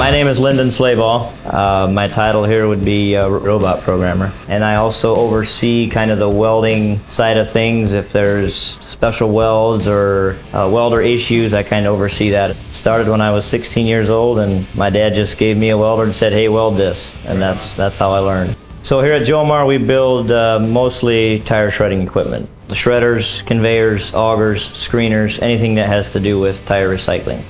My name is Lyndon Slayball. My title here would be robot programmer. And I also oversee kind of the welding side of things. If there's special welds or welder issues, I kind of oversee that. It started when I was 16 years old, and my dad just gave me a welder and said, hey, weld this. And that's how I learned. So here at Jomar, we build mostly tire shredding equipment. The shredders, conveyors, augers, screeners, anything that has to do with tire recycling.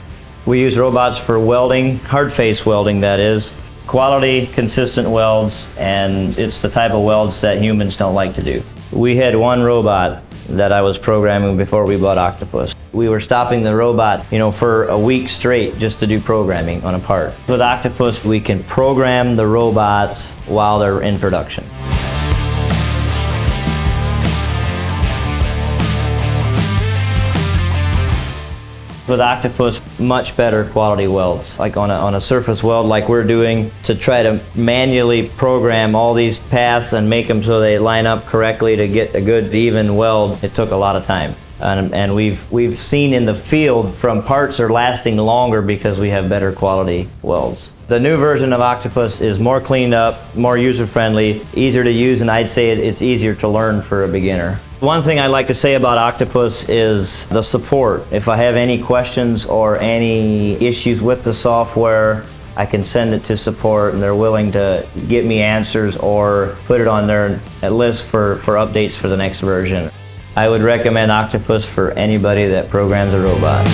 We use robots for welding, hard face welding that is, quality, consistent welds, and it's the type of welds that humans don't like to do. We had one robot that I was programming before we bought OCTOPUZ. We were stopping the robot, for a week straight just to do programming on a part. With OCTOPUZ, we can program the robots while they're in production. With OCTOPUZ, much better quality welds. Like on a surface weld like we're doing, to try to manually program all these paths and make them so they line up correctly to get a good even weld, it took a lot of time. And we've seen in the field from parts are lasting longer because we have better quality welds. The new version of OCTOPUZ is more cleaned up, more user-friendly, easier to use, and I'd say it's easier to learn for a beginner. One thing I'd like to say about OCTOPUZ is the support. If I have any questions or any issues with the software, I can send it to support and they're willing to get me answers or put it on their list for updates for the next version. I would recommend OCTOPUZ for anybody that programs a robot.